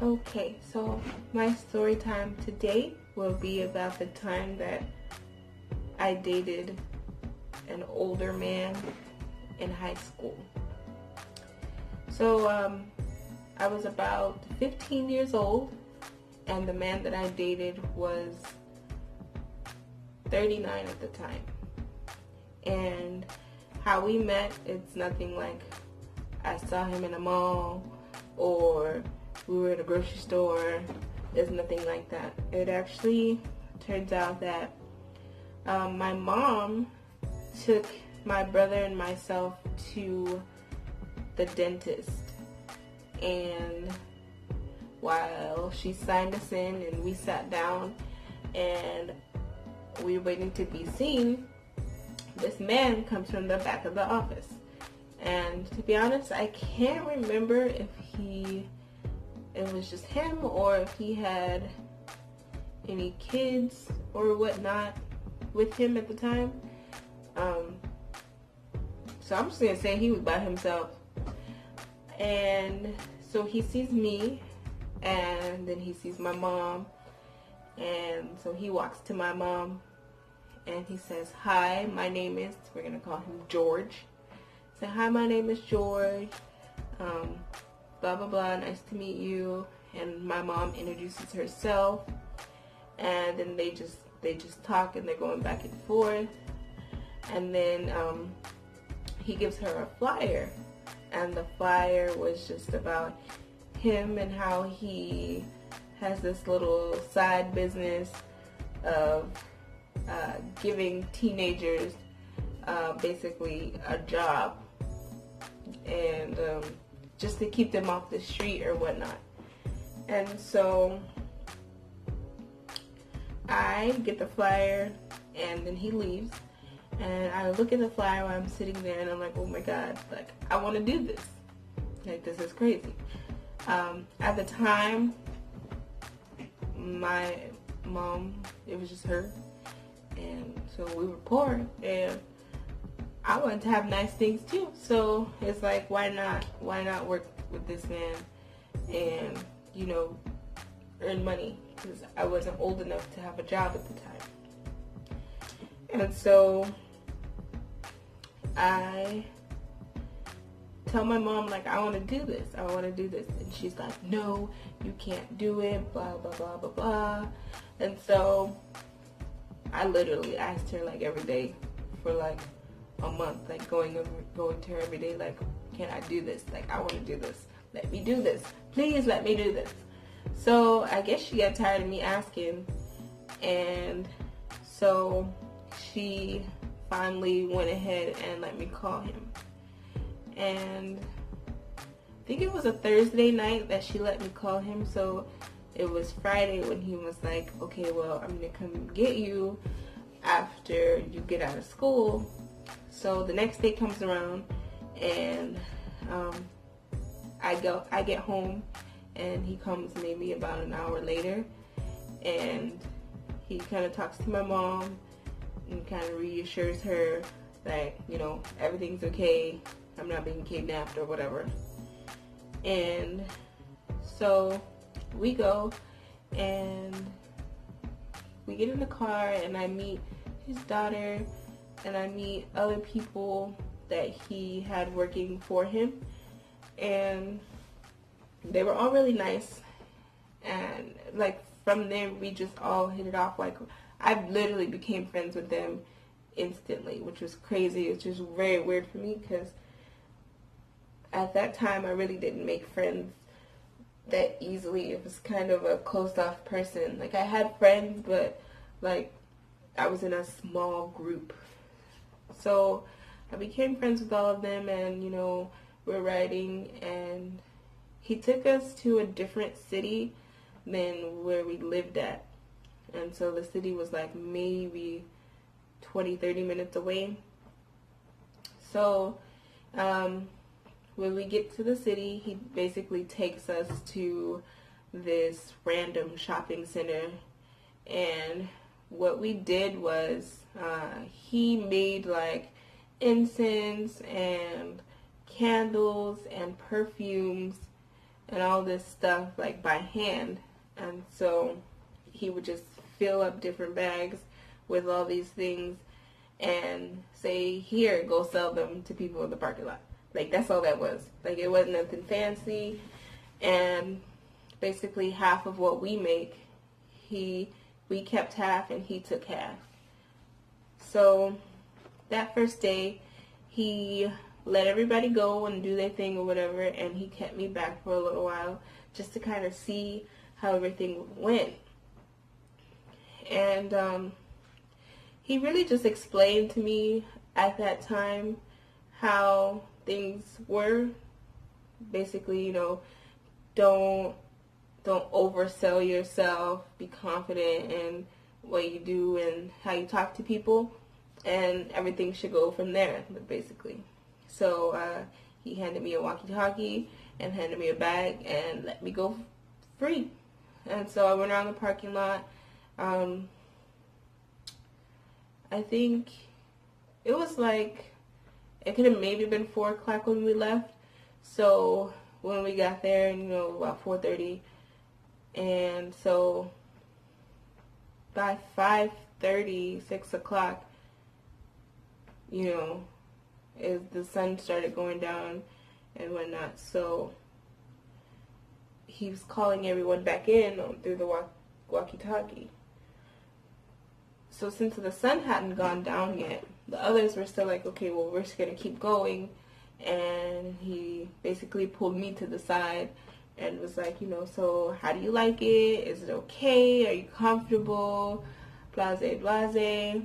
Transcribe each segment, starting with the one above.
Okay, so my story time today will be about the time that I dated an older man in high school. So, I was about 15 years old, and the man that I dated was 39 at the time. And how we met, it's nothing like I saw him in a mall or we were at a grocery store. There's nothing like that. It actually turns out that my mom took my brother and myself to the dentist, and while she signed us in and we sat down and we were waiting to be seen, this man comes from the back of the office. And to be honest, I can't remember if it was just him or if he had any kids or whatnot with him at the time. So I'm just gonna say he was by himself. And so he sees me, and then he sees my mom, and so he walks to my mom and he says, "Hi, my name is," we're gonna call him George. Say, "Hi, my name is George. Blah blah blah. Nice to meet you." And my mom introduces herself, and then they just talk and they're going back and forth. And then he gives her a flyer, and the flyer was just about him and how he has this little side business of giving teenagers basically a job, and just to keep them off the street or whatnot. And so I get the flyer, and then he leaves, and I look at the flyer while I'm sitting there, and I'm like, oh my god, like, I want to do this. Like, this is crazy. At the time, my mom, it was just her, and so we were poor, and I wanted to have nice things too. So it's like, why not work with this man and, earn money, because I wasn't old enough to have a job at the time. And so I tell my mom, like, I want to do this. And she's like, no, you can't do it, blah, blah, blah, blah, blah. And so I literally asked her, like, every day for, like, a month, like, going to her every day, like, can I do this? Like, I want to do this. Let me do this. Please let me do this. So I guess she got tired of me asking, and so she finally went ahead and let me call him. And I think it was a Thursday night that she let me call him, so it was Friday when he was like, okay, well, I'm gonna come get you after you get out of school. So the next day comes around, and I get home, and he comes maybe about an hour later, and he kind of talks to my mom and kind of reassures her that, everything's okay, I'm not being kidnapped or whatever. And so we go, and we get in the car, and I meet his daughter, and I meet other people that he had working for him, and they were all really nice. And like, from there we just all hit it off. Like, I literally became friends with them instantly, which was crazy. It's just very weird for me, because at that time I really didn't make friends that easily. It was kind of a closed off person. Like, I had friends, but like, I was in a small group. So I became friends with all of them, and we're riding, and he took us to a different city than where we lived at. And so the city was like maybe 20-30 minutes away. So when we get to the city, he basically takes us to this random shopping center, and what we did was he made like incense and candles and perfumes and all this stuff like by hand. And so he would just fill up different bags with all these things and say, here, go sell them to people in the parking lot. Like, that's all that was. Like, it wasn't nothing fancy. And basically half of what we make, we kept half and he took half. So that first day, he let everybody go and do their thing or whatever, and he kept me back for a little while just to kind of see how everything went. And he really just explained to me at that time how things were. Basically, don't oversell yourself. Be confident in what you do and how you talk to people, and everything should go from there, basically. So he handed me a walkie-talkie and handed me a bag and let me go free. And so I went around the parking lot. I think it was like, it could have maybe been 4 o'clock when we left. So when we got there, about 4:30. And so by 5:30, 6 o'clock, the sun started going down and whatnot. So he was calling everyone back in through the walkie-talkie. So since the sun hadn't gone down yet, the others were still like, okay, well, we're just going to keep going. And he basically pulled me to the side and was like, so how do you like it? Is it okay? Are you comfortable? Blase, blase.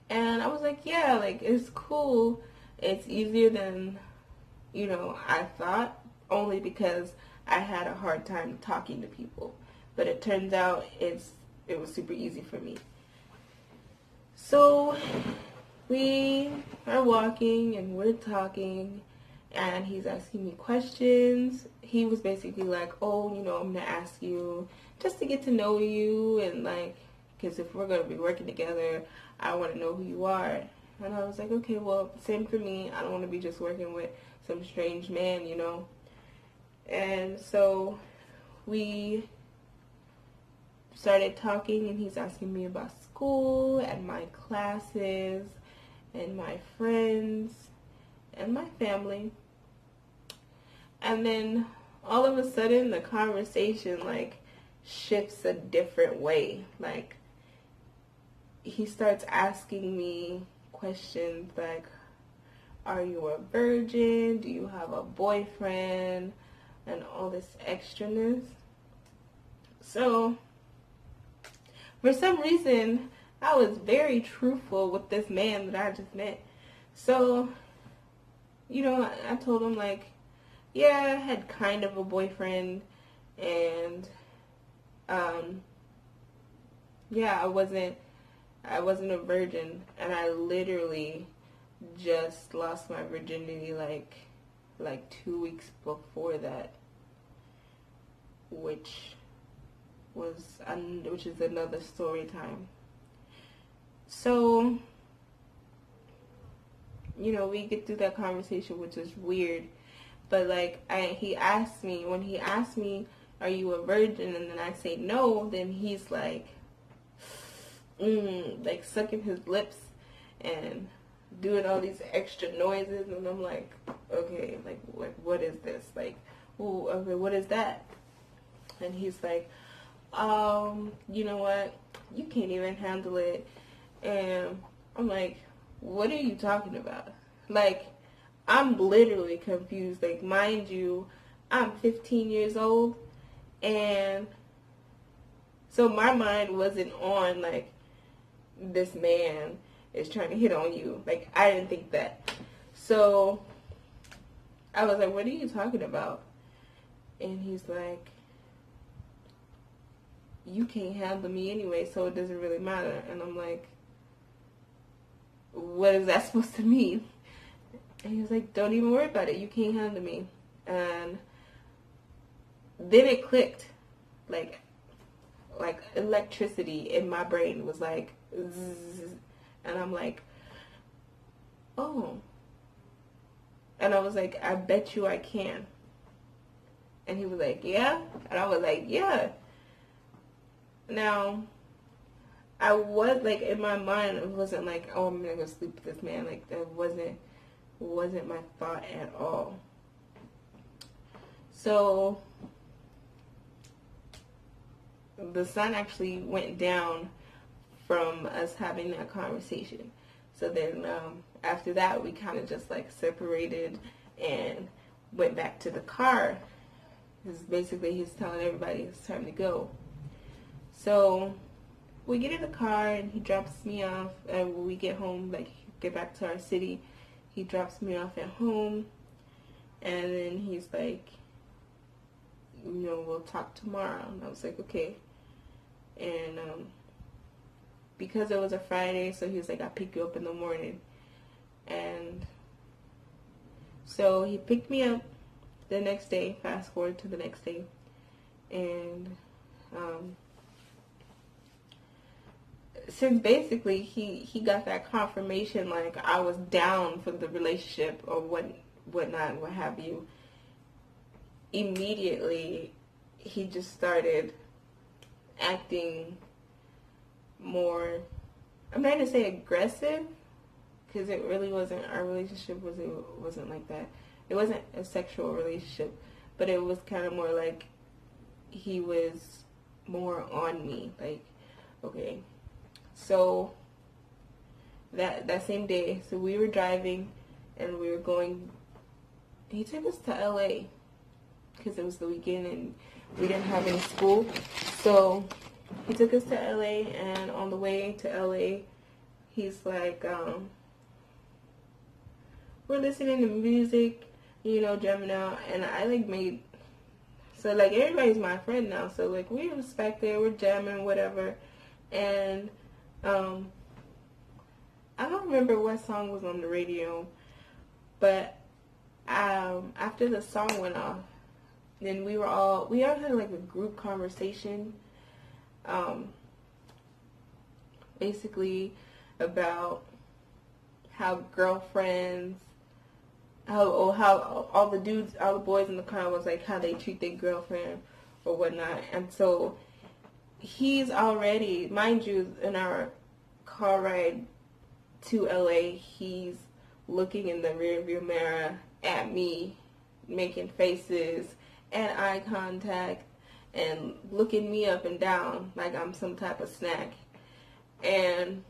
And I was like, yeah, like, it's cool. It's easier than, I thought, only because I had a hard time talking to people. But it turns out it was super easy for me. So we are walking and we're talking, and he's asking me questions. He was basically like, oh, I'm going to ask you just to get to know you, and like, because if we're going to be working together, I want to know who you are. And I was like, okay, well, same for me. I don't want to be just working with some strange man, And so we started talking, and he's asking me about school and my classes and my friends and my family. And then all of a sudden the conversation like shifts a different way. Like, he starts asking me questions like, are you a virgin? Do you have a boyfriend? And all this extraness. So for some reason, I was very truthful with this man that I just met. So, I told him, like, yeah, I had kind of a boyfriend, and, yeah, I wasn't a virgin, and I literally just lost my virginity, like 2 weeks before that, which is another story time. So, we get through that conversation, which is weird. But like, when he asked me, are you a virgin? And then I say no, then he's like, like sucking his lips and doing all these extra noises. And I'm like, okay, like what is this? Like, ooh, okay, what is that? And he's like, you know what? You can't even handle it. And I'm like, what are you talking about? Like, I'm literally confused. Like, mind you, I'm 15 years old, and so my mind wasn't on, like, this man is trying to hit on you. Like, I didn't think that. So I was like, what are you talking about? And he's like, you can't handle me anyway, so it doesn't really matter. And I'm like, what is that supposed to mean? And he was like, don't even worry about it. You can't handle me. And then it clicked. Like electricity in my brain was like, zzz. And I'm like, oh. And I was like, I bet you I can. And he was like, yeah? And I was like, yeah. Now, I was like, in my mind, it wasn't like, oh, I'm gonna go sleep with this man. Like, that wasn't my thought at all. So the sun actually went down from us having that conversation. So then after that, we kind of just like separated and went back to the car. Because basically he's telling everybody it's time to go. So we get in the car and he drops me off. And when we get home, like get back to our city, he drops me off at home. And then he's like, you know, we'll talk tomorrow. And I was like, okay. And because it was a Friday, so he was like, I'll pick you up in the morning. And so he picked me up the next day, fast forward to the next day. And since basically he got that confirmation, like I was down for the relationship or whatnot, what have you, immediately he just started acting more, I'm not gonna say aggressive, because it really wasn't, our relationship wasn't like that. It wasn't a sexual relationship, but it was kind of more like he was more on me. Like, okay, so that same day, so we were driving and we were going, he took us to LA because it was the weekend and we didn't have any school. So he took us to LA, and on the way to LA, he's like, we're listening to music, you know, jamming out, and I like made, so like everybody's my friend now, so like we respect it, we're jamming, whatever, and I don't remember what song was on the radio, but after the song went off, then we all had like a group conversation, basically about how girlfriends, how all the dudes, all the boys in the car was like how they treat their girlfriend or whatnot. And so he's already, mind you, in our car ride to LA, he's looking in the rearview mirror at me, making faces and eye contact and looking me up and down like I'm some type of snack. And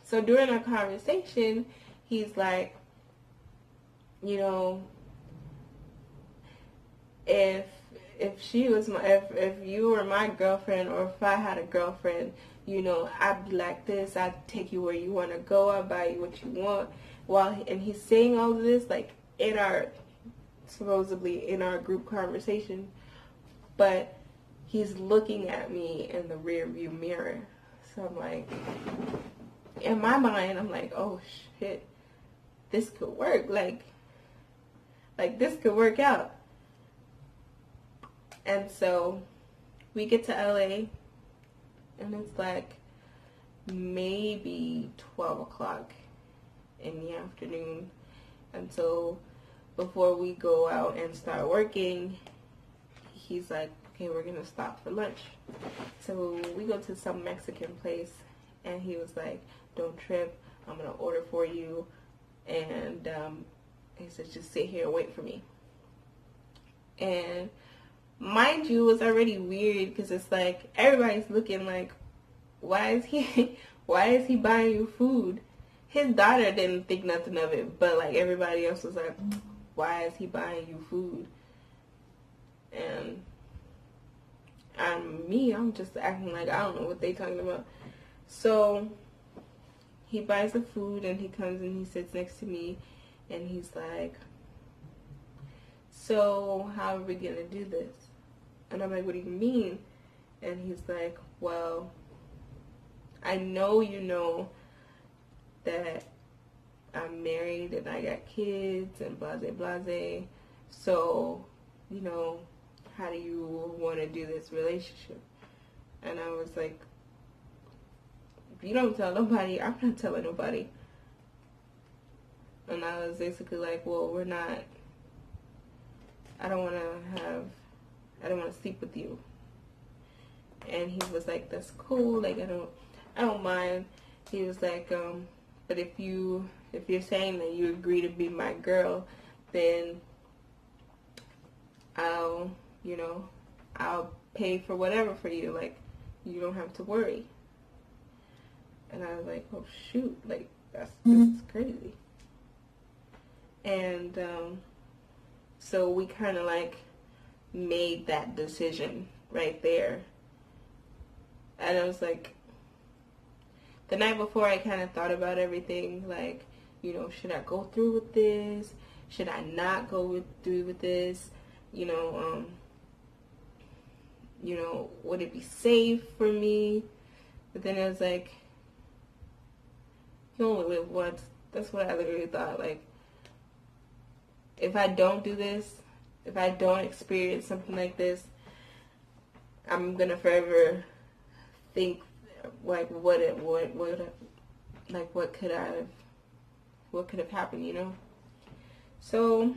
so during our conversation, he's like, you know, if she was my, if you were my girlfriend, or if I had a girlfriend, you know, I'd be like this, I'd take you where you want to go, I'd buy you what you want. And he's saying all of this like in our, supposedly in our group conversation, but he's looking at me in the rear view mirror. So I'm like, in my mind, I'm like, oh shit, this could work. Like this could work out. And so we get to LA, and it's like maybe 12 o'clock in the afternoon. And so before we go out and start working, he's like, okay, we're gonna stop for lunch. So we go to some Mexican place, and he was like, don't trip, I'm gonna order for you. And he said, just sit here and wait for me. And mind you, it was already weird, because it's like everybody's looking like, why is he buying you food? His daughter didn't think nothing of it, but like everybody else was like, why is he buying you food? And I'm just acting like I don't know what they talking about. So he buys the food, and he comes and he sits next to me, and he's like, so how are we gonna do this? And I'm like, what do you mean? And he's like, well, I know you know that I'm married and I got kids and blase blase, so, you know, how do you want to do this relationship? And I was like, if you don't tell nobody, I'm not telling nobody. And I was basically like, well, we're not I don't want to sleep with you. And he was like, that's cool, like, I don't mind. He was like, but if you're saying that you agree to be my girl, then I'll pay for whatever for you, like, you don't have to worry. And I was like, oh shoot, like, this is crazy. And so we kind of like made that decision right there. And I was like, the night before, I kind of thought about everything, like, should I go through with this? Should I not go through with this? Would it be safe for me? But then I was like, you only live once. That's what I literally thought. Like, if I don't do this, if I don't experience something like this, I'm gonna forever think, like, what could have happened, So,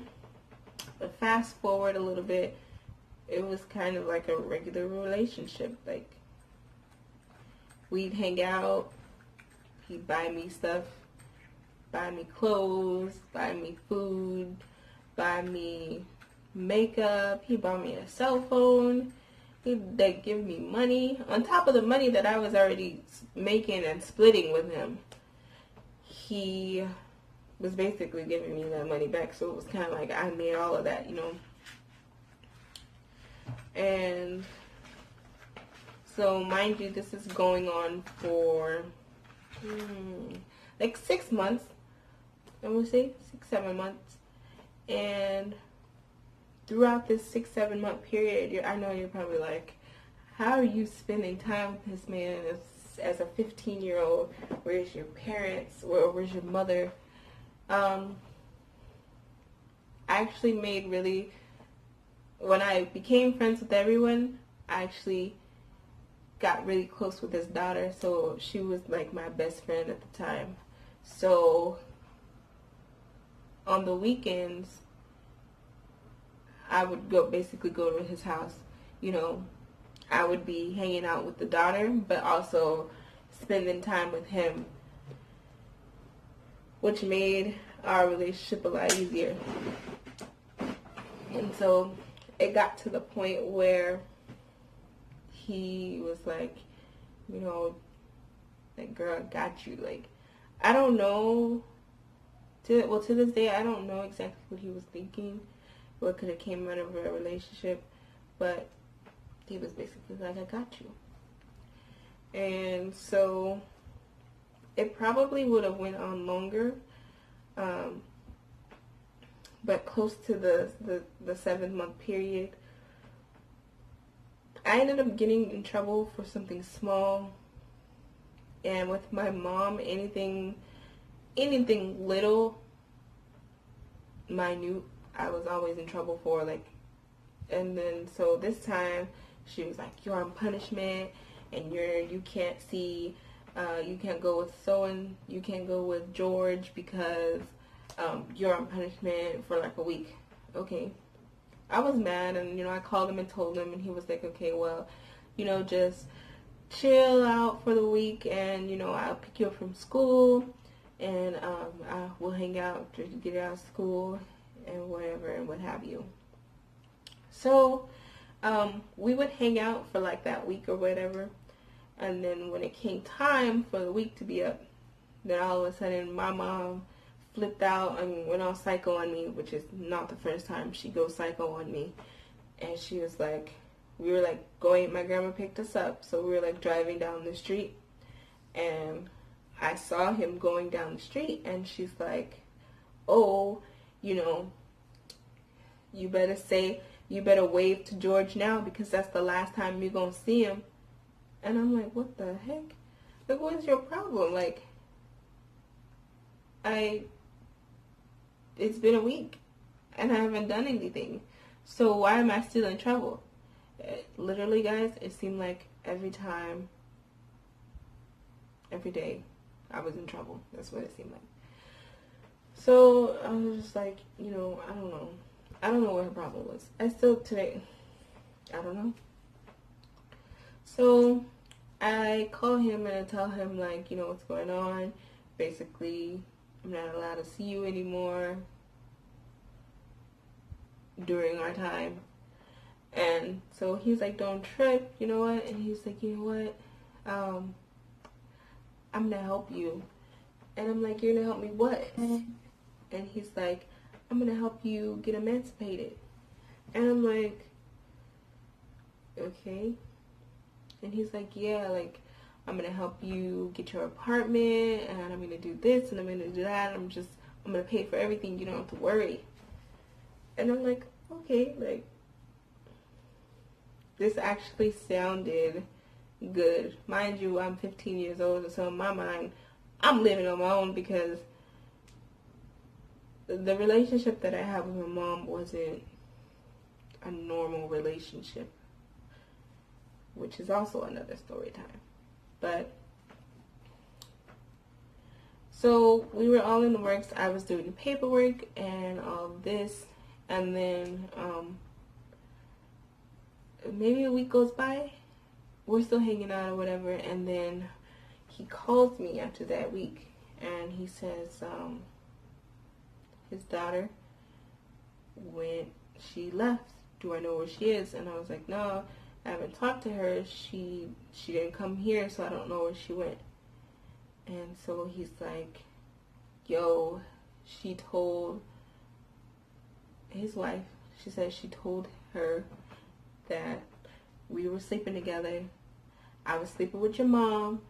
fast forward a little bit, it was kind of like a regular relationship. Like, we'd hang out, he'd buy me stuff, buy me clothes, buy me food, buy me makeup, he bought me a cell phone, he'd give me money, on top of the money that I was already making and splitting with him. He was basically giving me that money back, so it was kind of like I made all of that, And so, mind you, this is going on for like 6 months. I would say 6-7 months. And throughout this 6-7 month period, I know you're probably like, how are you spending time with this man as a 15-year-old? Where's your parents? Where's your mother? I actually when I became friends with everyone, I actually got really close with his daughter, so she was like my best friend at the time. So on the weekends, I would basically go to his house. I would be hanging out with the daughter, but also spending time with him, which made our relationship a lot easier. And so it got to the point where he was like, like, girl, I got you. Like, I don't know. To this day, I don't know exactly what he was thinking, what could have came out of a relationship, but he was basically like, I got you. And so it probably would have went on longer, but close to the 7-month period, I ended up getting in trouble for something small. And with my mom, anything little, minute, I was always in trouble for. Like, and then so this time she was like, you're on punishment, and you can't go with George because you're on punishment for like a week. Okay. I was mad, and I called him and told him, and he was like, okay, well, just chill out for the week, and I'll pick you up from school, and we'll hang out to get out of school and whatever and what have you. So we would hang out for like that week or whatever, and then when it came time for the week to be up, then all of a sudden my mom flipped out and went all psycho on me, which is not the first time she goes psycho on me. And she was like, we were like my grandma picked us up, so we were like driving down the street, and I saw him going down the street, and she's like, oh, you better wave to George now, because that's the last time you're gonna see him. And I'm like, what the heck? Like, what's your problem? Like, it's been a week, and I haven't done anything. So why am I still in trouble? Literally, guys, it seemed like every day, I was in trouble. That's what it seemed like. So I was just like, I don't know. I don't know what her problem was. I still today, I don't know. So I call him and I tell him, like, you know, what's going on. Basically, I'm not allowed to see you anymore during our time. And so he's like, don't trip, you know what? And he's like, you know what? I'm gonna help you. And I'm like, you're gonna help me what? And he's like, I'm gonna help you get emancipated. And I'm like, okay. And he's like, yeah, like, I'm gonna help you get your apartment, and I'm gonna do this, and I'm gonna do that. I'm gonna pay for everything. You don't have to worry. And I'm like, okay, like, this actually sounded good. Mind you, I'm 15 years old, so in my mind, I'm living on my own because the relationship that I have with my mom wasn't a normal relationship, which is also another story time. But so we were all in the works. I was doing the paperwork and all of this, and then maybe a week goes by. We're still hanging out or whatever, and then he calls me after that week, and he says his daughter she left. Do I know where she is? And I was like, no, I haven't talked to her. She didn't come here, so I don't know where she went. And so he's like, yo, she told his wife, she said she told her that we were sleeping together. I was sleeping with your mom,